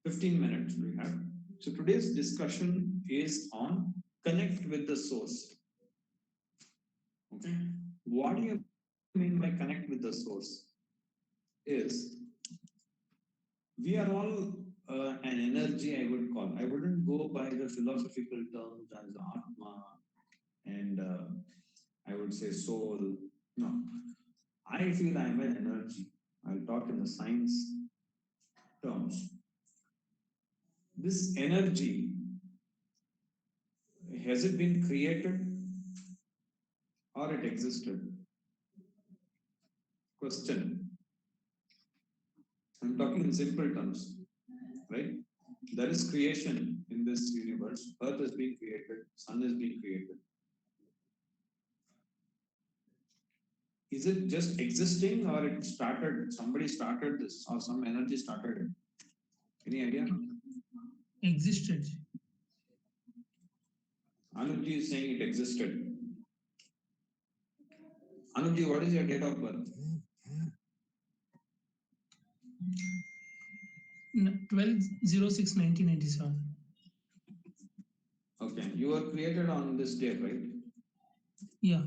15 minutes we have. So today's discussion is on connect with the source. Okay. What do you mean by connect with the source? Is we are all an energy, I would call. I wouldn't go by the philosophical terms as Atma and I would say soul. No, I feel I'm an energy. I'll talk in the science terms. This energy, has it been created or it existed? Question. I'm talking in simple terms, right? There is creation in this universe. Earth has been created, sun has been created. Is it just existing or it started, somebody started this or some energy started it? Any idea? Existed. Anupji is saying it existed. Anupji, what is your date of birth? 12/06/1997. Okay, you were created on this day, right? Yeah.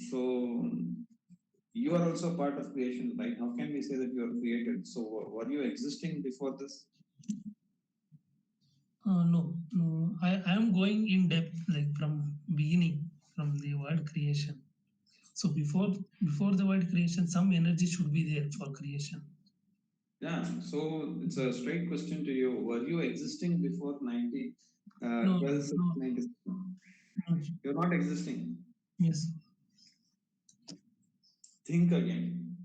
So you are also part of creation, right? How can we say that you are created? So were you existing before this? No. I am going in depth, like from beginning, from the word creation. So before the word creation, some energy should be there for creation. Yeah, so it's a straight question to you. Were you existing before 90, No, 12, no, 97? no. You're not existing. Yes. Think again.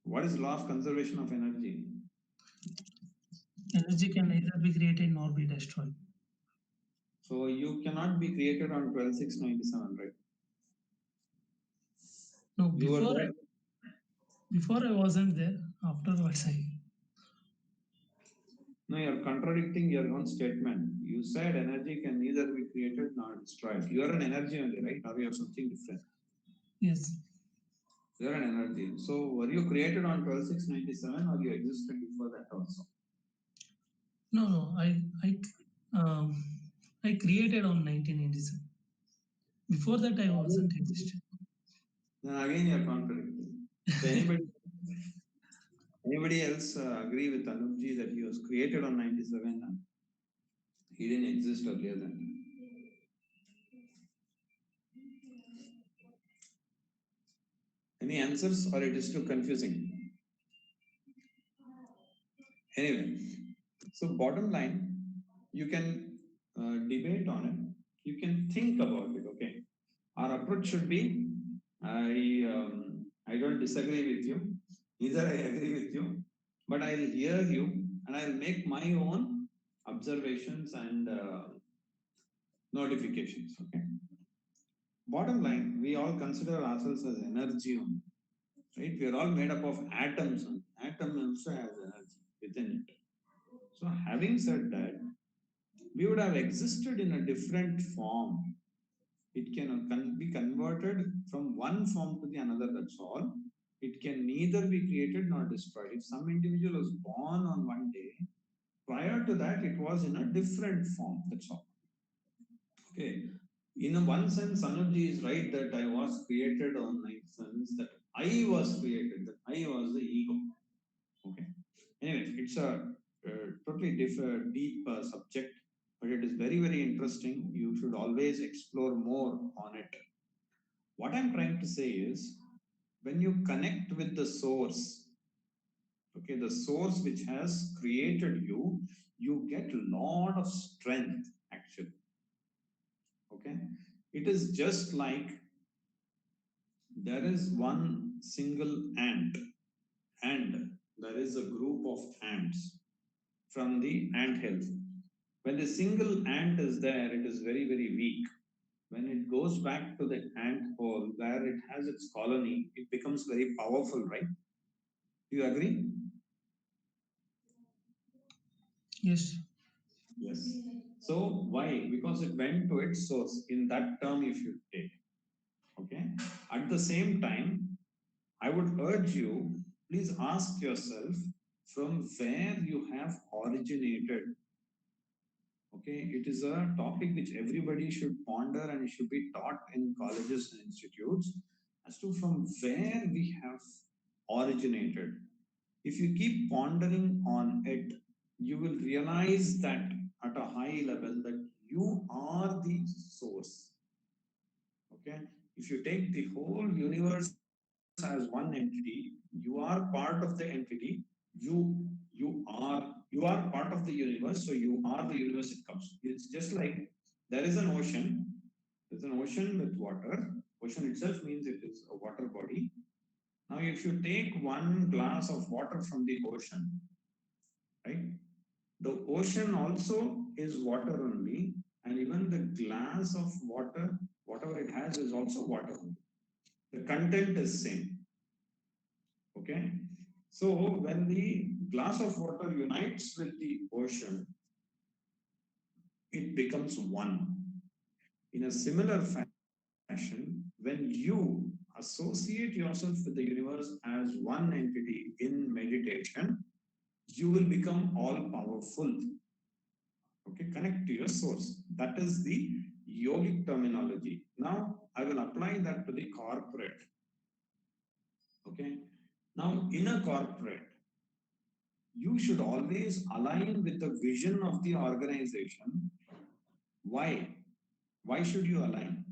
What is law of conservation of energy? Energy can neither be created nor be destroyed. So you cannot be created on 12/6/97, right? No, You were there. before I wasn't there. Afterwards, I. No, you're contradicting your own statement. You said energy can neither be created nor destroyed. You are an energy only, right? Or you have something different. Yes. You're an energy. So were you created on 12/6/97 or you existed before that also? No. Um, I created on 1987. Before that, I wasn't existed. Then again you're contradicting. So anybody else agree with Anupji that he was created on 97 and he didn't exist earlier than? Any answers or it is too confusing? Anyway, so bottom line, you can debate on it. You can think about it. Okay, our approach should be: I don't disagree with you, neither I agree with you, but I'll hear you and I'll make my own observations and notifications. Okay. Bottom line, we all consider ourselves as energy only, right? We are all made up of atoms. Atom also has energy within it. So, having said that, we would have existed in a different form. It can be converted from one form to the another, that's all. It can neither be created nor destroyed. If some individual was born on one day, prior to that, it was in a different form, that's all. Okay. In a one sense, Anuji is right that I was created on my sense that I was created, that I was the ego. Okay. Anyway, it's a totally deep subject, but it is very, very interesting. You should always explore more on it. What I'm trying to say is when you connect with the source, okay, the source which has created you, you get a lot of strength actually. Okay. It is just like there is one single ant and there is a group of ants from the ant hill. When the single ant is there, it is very, very weak. When it goes back to the ant hole where it has its colony, it becomes very powerful, right? Do you agree? Yes. Yes. So why? Because it went to its source. In that term, if you take, okay. At the same time, I would urge you, please ask yourself, from where you have originated. Okay, it is a topic which everybody should ponder and it should be taught in colleges and institutes as to from where we have originated. If you keep pondering on it, you will realize that at a high level that you are the source. Okay, if you take the whole universe as one entity, you are part of the entity. You you are you are part of the universe, so you are the universe. It comes, it's just like there is an ocean. There's an ocean with water. Ocean itself means it is a water body. Now if you take one glass of water from the ocean, right, the ocean also is water only, and even the glass of water, whatever it has, is also water only. The content is same. Okay, so when the glass of water unites with the ocean, it becomes one. In a similar fashion, when you associate yourself with the universe as one entity in meditation, you will become all powerful. Okay, connect to your source. That is the yogic terminology. Now, I will apply that to the corporate. Okay, now in a corporate, you should always align with the vision of the organization. Why? Why should you align?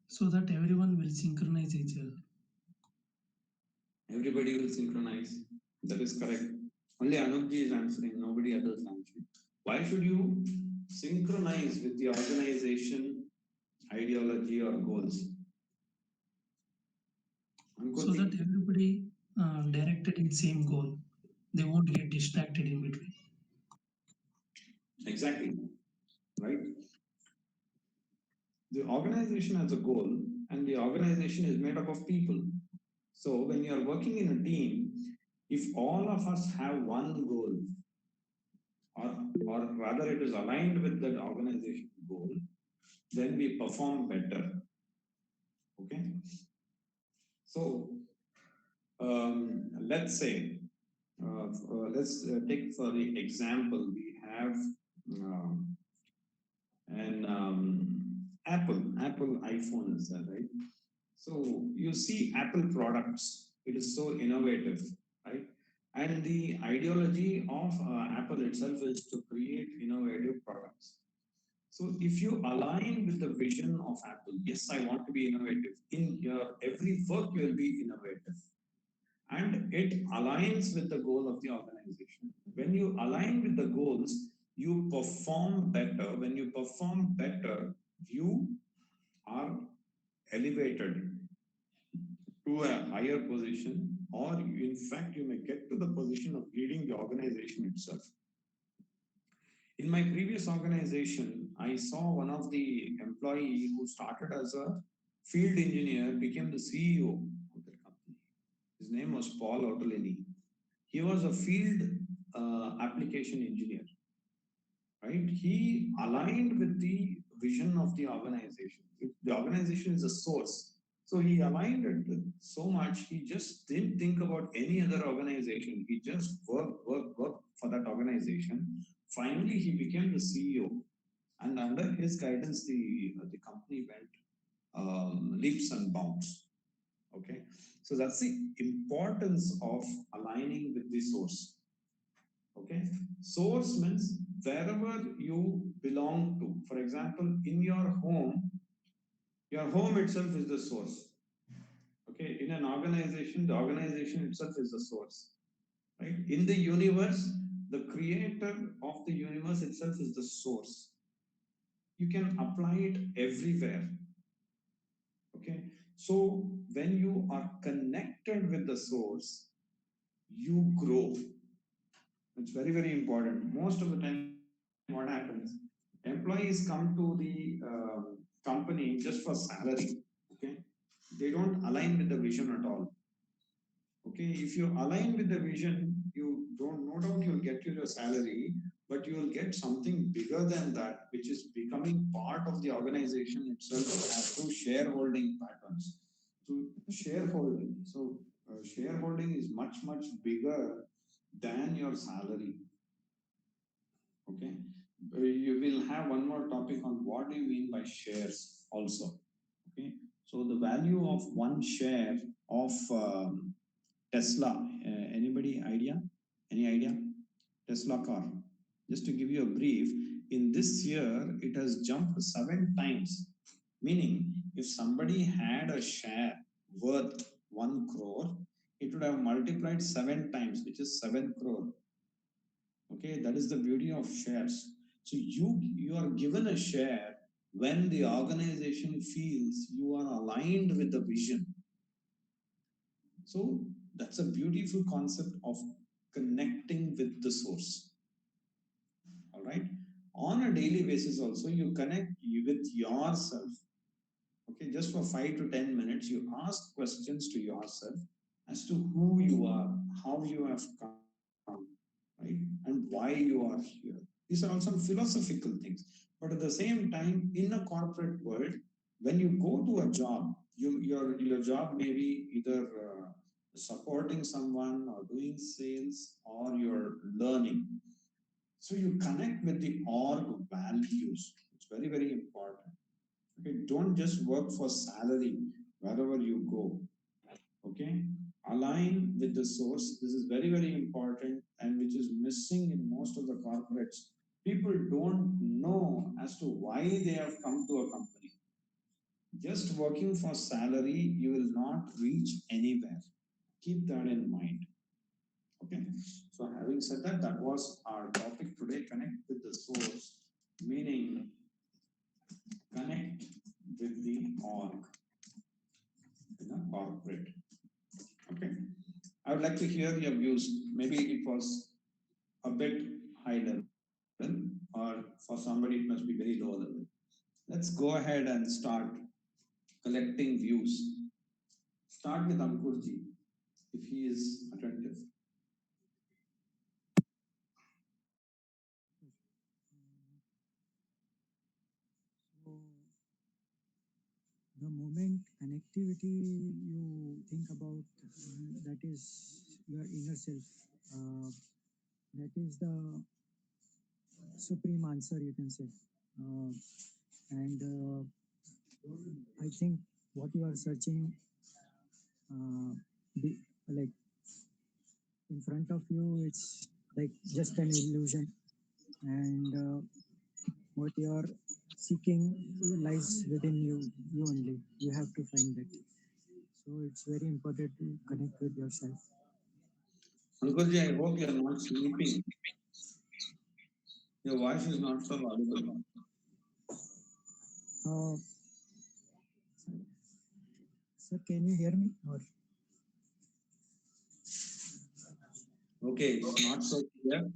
So that everyone will synchronize each other. Everybody will synchronize. That is correct. Only Anupji is answering, nobody else is answering. Why should you synchronize with the organization ideology or goals? So that everybody directed in same goal. They won't get distracted in between. Exactly, right? The organization has a goal, and the organization is made up of people. So when you are working in a team, if all of us have one goal, or rather it is aligned with that organization goal, then we perform better. Okay. So let's say, let's take for the example, we have um, an Apple iPhone is there, right? So you see Apple products, it is so innovative, right? And the ideology of Apple itself is to create innovative products. So if you align with the vision of Apple, yes, I want to be innovative. In your every work, you will be innovative. And it aligns with the goal of the organization. When you align with the goals, you perform better. When you perform better, you are elevated to a higher position, or in fact, you may get to the position of leading the organization itself. In my previous organization, I saw one of the employee who started as a field engineer became the CEO of the company. His name was Paul Ottolini. He was a field application engineer, right? He aligned with the vision of the organization. If the organization is a source, so he aligned it so much, he just didn't think about any other organization. He just worked for that organization. Finally, he became the CEO, and under his guidance, the company went leaps and bounds. Okay, so that's the importance of aligning with the source. Okay, source means wherever you belong to. For example, in your home itself is the source. Okay, in an organization, the organization itself is the source. Right? In the universe, the creator of the universe itself is the source. You can apply it everywhere. Okay, so when you are connected with the source, you grow. It's very, very important. Most of the time, what happens? Employees come to the company just for salary. Okay, they don't align with the vision at all. Okay, if you align with the vision, you don't, no doubt you'll get your salary, but you will get something bigger than that, which is becoming part of the organization itself as through shareholding patterns. Through shareholding. So, shareholding is much, much bigger than your salary. Okay. You will have one more topic on what do you mean by shares also. Okay. So, the value of one share of Tesla, anybody idea? Any idea? Tesla car. Just to give you a brief, in this year it has jumped 7 times. Meaning, if somebody had a share worth 1 crore, it would have multiplied 7 times, which is 7 crore. Okay, that is the beauty of shares. So you are given a share when the organization feels you are aligned with the vision. So that's a beautiful concept of connecting with the source. All right. On a daily basis, also, you connect with yourself. Okay, just for 5 to 10 minutes, you ask questions to yourself as to who you are, how you have come, right, and why you are here. These are all some philosophical things. But at the same time, in a corporate world, when you go to a job, your job may be either supporting someone or doing sales or you're learning. So you connect with the org values. It's very, very important. Okay, don't just work for salary wherever you go. Okay, align with the source. This is very, very important and which is missing in most of the corporates. People don't know as to why they have come to a company. Just working for salary, you will not reach anywhere. Keep that in mind. Okay, so having said that, that was our topic today. Connect with the source, meaning connect with the org in a corporate. Okay, I would like to hear your views. Maybe it was a bit high level, or for somebody it must be very low level. Let's go ahead and start collecting views. Start with Ankurji, if he is attentive. So the moment connectivity you think about, that is your inner self. Uh, that is the supreme answer, you can say. Uh, and I think what you are searching, uh, be, like in front of you, it's like just an illusion. And what you are seeking lies within you only. You have to find that. So it's very important to connect with yourself. Ankurji, I hope you are not sleeping. Your voice is not so audible. Uh, sir, can you hear me? Or Okay, it's not so clear.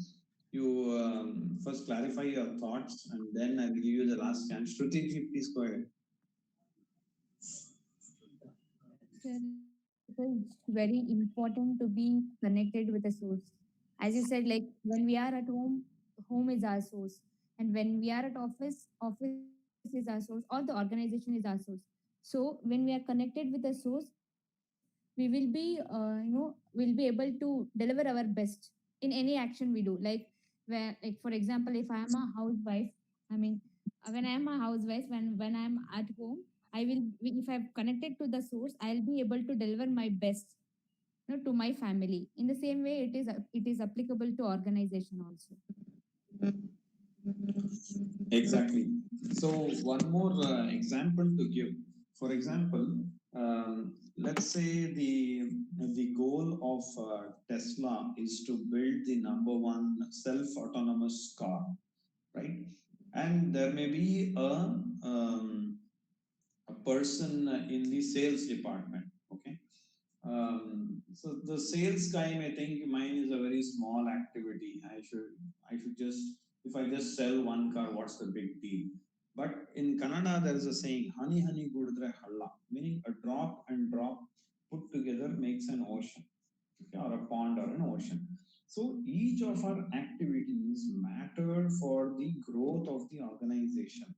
You first clarify your thoughts and then I will give you the last chance. Shruti, please go ahead. Sir, it is very important to be connected with a source. As you said, like when we are at home, home is our source. And when we are at office, office is our source, or the organization is our source. So when we are connected with a source, we will be, we'll be able to deliver our best in any action we do. Like for example, if I am a housewife, I mean, when I am a housewife, when I am at home, I will, if I've connected to the source, I'll be able to deliver my best, to my family. In the same way, it is applicable to organization also. Exactly. So one more example to give. For example, let's say the goal of Tesla is to build the number one self-autonomous car, right? And there may be a person in the sales department. Okay. So the sales guy may think mine is a very small activity. I should just, if I just sell one car, what's the big deal? But in Kannada, there is a saying, "Honey, honey, gudre halla," meaning a drop and drop put together makes an ocean, okay, or a pond or an ocean. So each of our activities matter for the growth of the organization.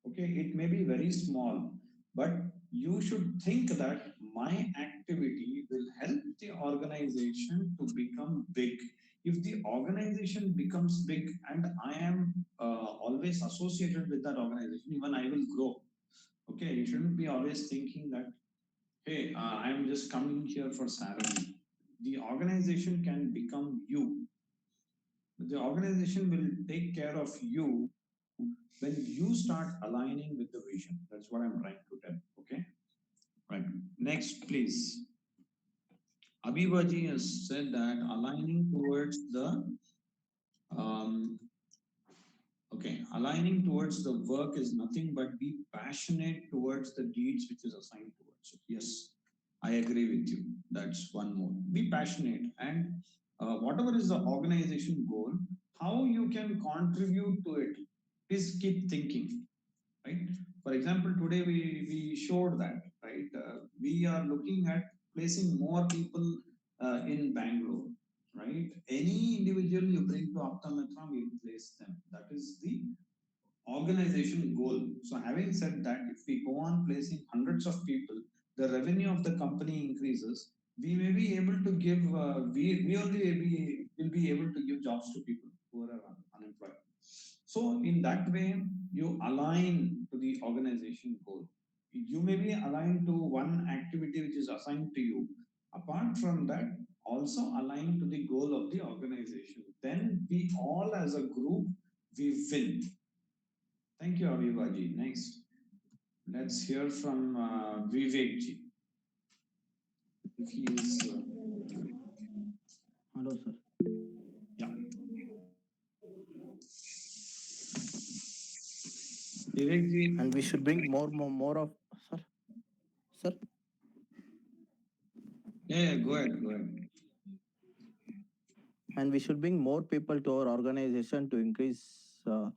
Okay, it may be very small, but you should think that my activity will help the organization to become big. If the organization becomes big and I am always associated with that organization, even I will grow. Okay, you shouldn't be always thinking that, hey, I'm just coming here for salary. The organization can become you. The organization will take care of you when you start aligning with the vision. That's what I'm trying to tell. Okay, right. Next, please. Abhivaji has said that aligning towards the um, okay, aligning towards the work is nothing but be passionate towards the deeds which is assigned towards it. Yes, I agree with you. That's one more. Be passionate and whatever is the organization goal, how you can contribute to it. Please keep thinking, right? For example, today we showed that, right? We are looking at placing more people in Bangalore, right? Any individual you bring to Optometra, we place them. That is the organization goal. So having said that, if we go on placing hundreds of people, the revenue of the company increases. We may be able to give, we only will be able to give jobs to people who are unemployed. So in that way, you align to the organization goal. You may be aligned to one activity which is assigned to you. Apart from that, also align to the goal of the organization. Then we all as a group, we win. Thank you, Avivaji. Next, let's hear from Vivek ji. If he is, Hello, sir. yeah. Vivek ji. And we should bring more of, sir. Sir. Yeah, go ahead. And we should bring more people to our organization to increase. Yeah,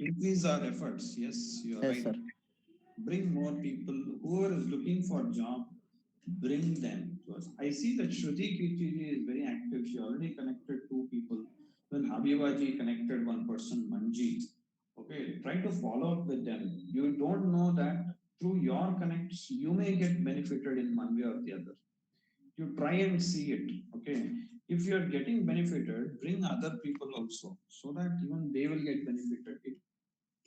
increase our efforts. Yes, you are Yes, right. sir. Bring more people. Whoever is looking for job, bring them to us. I see that Shruti Kirti is very active. She already connected two people. Then Habibaji connected one person, Manji. Okay, try to follow up with them. You don't know that through your connects, you may get benefited in one way or the other. You try and see it. Okay, if you are getting benefited, bring other people also so that even they will get benefited. It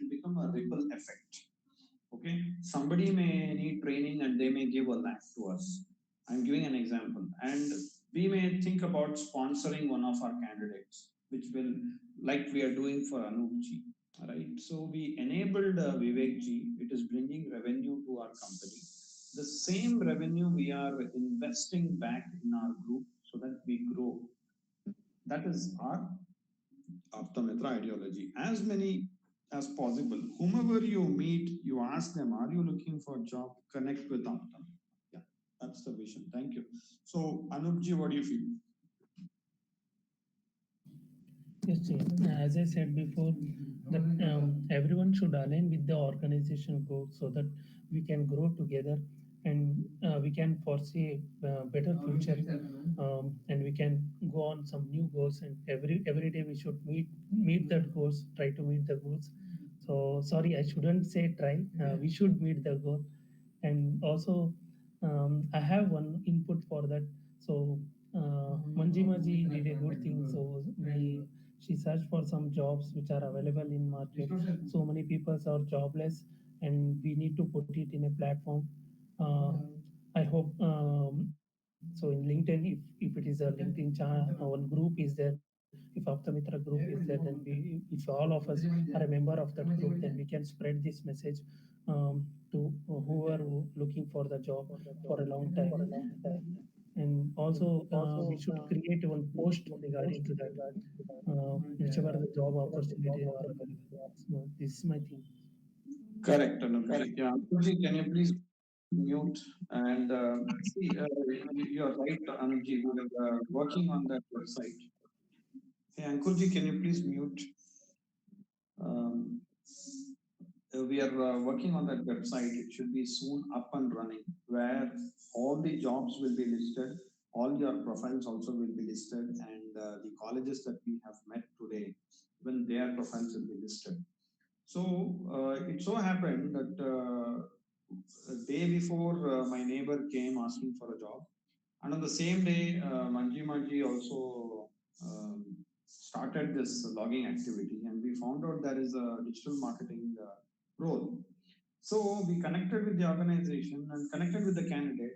will become a ripple effect. Okay, somebody may need training and they may give a lakh to us. I'm giving an example, and we may think about sponsoring one of our candidates, which will, like we are doing for Anup ji, right? So we enabled Vivek ji. It is bringing revenue to our company. The same revenue we are investing back in our group so that we grow. That is our Optometra ideology. As many as possible. Whomever you meet, you ask them, are you looking for a job? Connect with Optom. Yeah, that's the vision. Thank you. So, Anupji, what do you feel? Yes, as I said before, that everyone should align with the organization goals so that we can grow together and we can foresee a better future, and we can go on some new goals, and every day we should meet that goals, try to meet the goals. So sorry, I shouldn't say try. We should meet the goal, and also I have one input for that. So Manjima ji did a good thing. So she searched for some jobs which are available in market. So many people are jobless, and we need to put it in a platform. Uh, I hope so. In LinkedIn, if it is a LinkedIn channel, one group is there. If Aptamitra group is there, then if all of us are a member of that group, then we can spread this message to whoever looking for the job for a long time. And also, we should create one post regarding to that, whichever the job opportunity are available. So this is my thing. Correct, Anupji. Yeah, Anupji, can you please mute and see? You're right, Anupji. We are working on that website. Hey, Ankurji, can you please mute? Um, we are working on that website. It should be soon up and running, where all the jobs will be listed. all your profiles also will be listed, and the colleges that we have met today, even their profiles will be listed. So it so happened that a day before my neighbor came asking for a job, and on the same day, Manjimaji also started this logging activity, and we found out there is a digital marketing role. So we connected with the organization and connected with the candidate.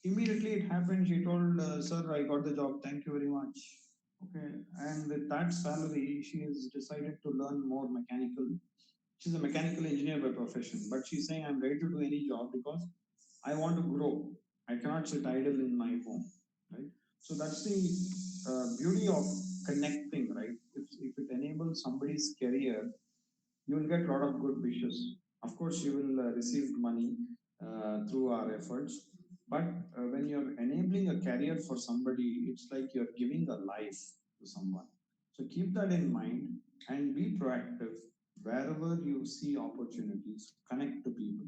Immediately it happened. She told, "Sir, I got the job. Thank you very much." Okay, and with that salary, she has decided to learn more mechanical. She's a mechanical engineer by profession, but she's saying, "I'm ready to do any job because I want to grow. I cannot sit idle in my home." Right. So that's the beauty of connecting, right? If it enables somebody's career, you will get a lot of good wishes. Of course, you will receive money through our efforts. But when you're enabling a career for somebody, it's like you're giving a life to someone. So keep that in mind and be proactive wherever you see opportunities, connect to people.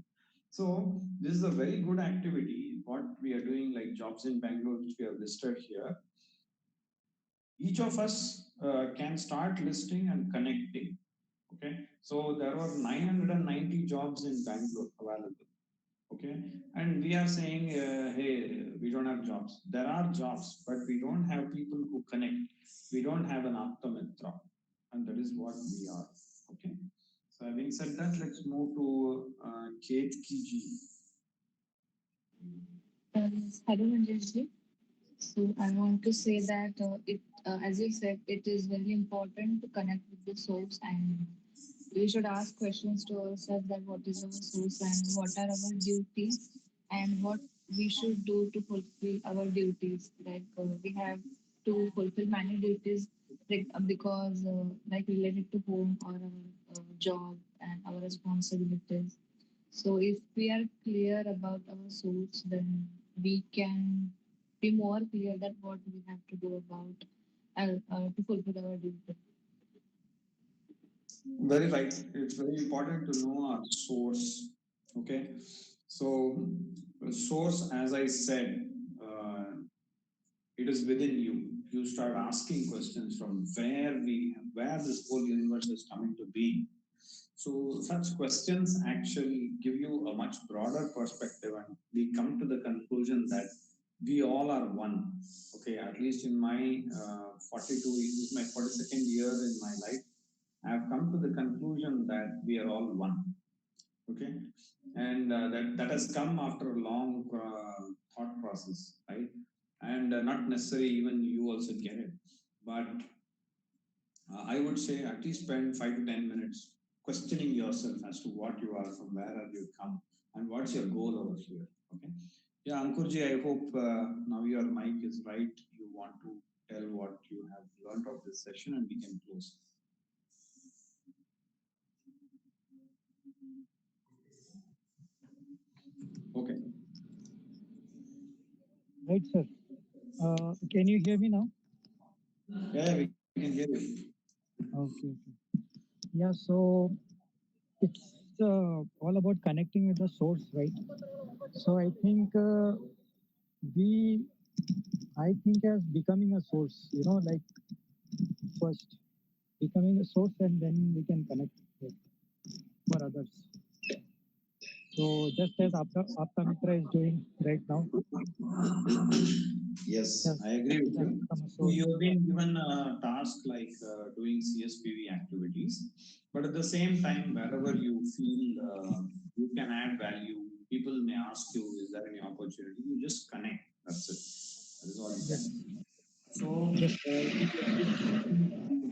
So this is a very good activity. What we are doing, like Jobs in Bangalore, which we have listed here, each of us can start listing and connecting. Okay, so there were 990 jobs in Bangalore available. Okay, and we are saying, hey, we don't have jobs. There are jobs, but we don't have people who connect. We don't have an Aptamitra, and that is what we are. Okay, so having said that, let's move to Kate Kiji. Hello, Manjesh. So I want to say that as you said, it is very important to connect with the source, and we should ask questions to ourselves that what is our source and what are our duties and what we should do to fulfill our duties. Like we have to fulfill many duties because like related to home or our job and our responsibilities. So if we are clear about our source, then we can be more clear that what we have to do about to fulfill our duty. Very right. It's very important to know our source. Okay, so source, as I said, it is within you. You start asking questions from where this whole universe is coming to be. So such questions actually give you a much broader perspective, and we come to the conclusion that we all are one. Okay, at least in my 42, this is my 42nd year in my life, I have come to the conclusion that we are all one. Okay, and that has come after a long thought process, right? And not necessarily even you also get it, but I would say at least spend 5 to 10 minutes questioning yourself as to what you are, from where have you come, and what's your goal over here. Okay, yeah, Ankurji, I hope now your mic is right. You want to tell what you have learned of this session, and we can close. Okay. Right, sir. Can you hear me now? Yeah, we can hear you. Okay. Yeah, so it's all about connecting with the source, right? So we, I think as becoming a source, like first becoming a source and then we can connect with for others. So just as Aptamitra is doing right now. Yes, Yes, I agree with you. become a So source. you have been given a task like doing CSPV activities, but at the same time, wherever you feel you can add value, people may ask you, "Is there any opportunity?" You just connect. That's it. That is all you can. So Yes. we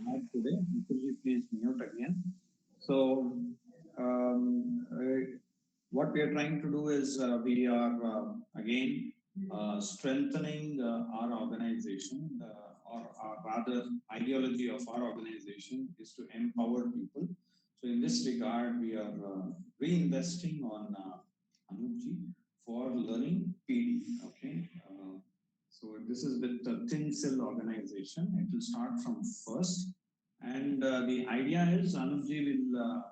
have today. Could you please mute again? So what we are trying to do is we are again strengthening our organization, or rather, ideology of our organization is to empower people. So, in this regard, we are reinvesting on Anupji for learning PD. Okay, so this is with the Thin Cell organization. It will start from first, and the idea is Anupji will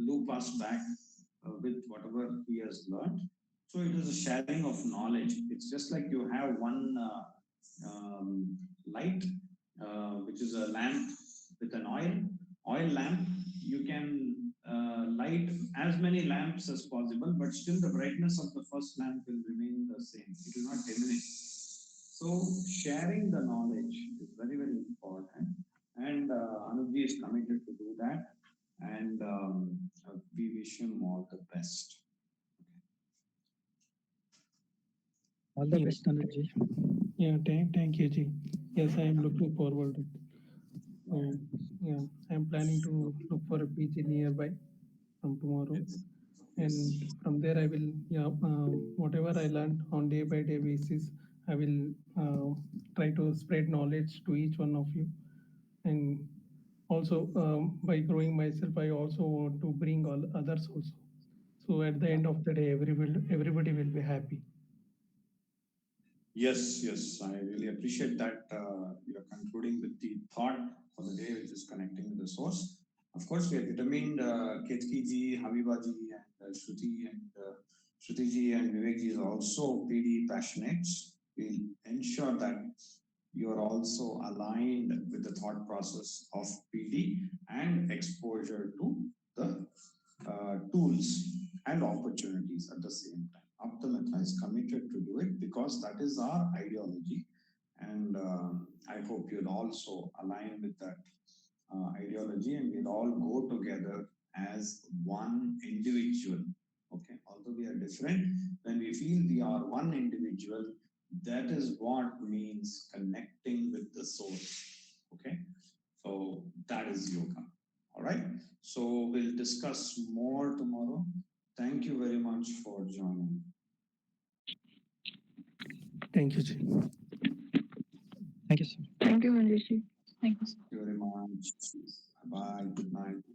loop us back with whatever he has learned. So it is a sharing of knowledge. It's just like you have one light, which is a lamp with an oil lamp. You can light as many lamps as possible, but still the brightness of the first lamp will remain the same. It will not diminish. So sharing the knowledge is very, very important. And Anubji is committed to do that. And we wish him all the best. All the Yes. best, Anuj. Yeah, thank you, Ji. Yes, I am looking forward. Yeah, I am planning to look for a PG nearby from tomorrow, and from there I will, yeah, whatever I learned on day by day basis, I will try to spread knowledge to each one of you, and also by growing myself, I also want to bring all others also. So at the end of the day, everybody will be happy. Yes, I really appreciate that you're concluding with the thought for the day, which is connecting with the source. Of course, we have determined Ketki ji, Habiba ji, and Shruti ji and Vivek ji is also PD passionates. We'll ensure that you are also aligned with the thought process of PD and exposure to the tools and opportunities at the same time. Optimitra is committed to do it because that is our ideology, and I hope you'll also align with that ideology, and we'll all go together as one individual. Okay, although we are different, when we feel we are one individual, that is what means connecting with the source. Okay, so that is yoga. All right. So we'll discuss more tomorrow. Thank you very much for joining. Thank you, Ji. Thank you, sir. Thank you, Manjesh ji. Thank you. Thank you very much. Bye. Good night.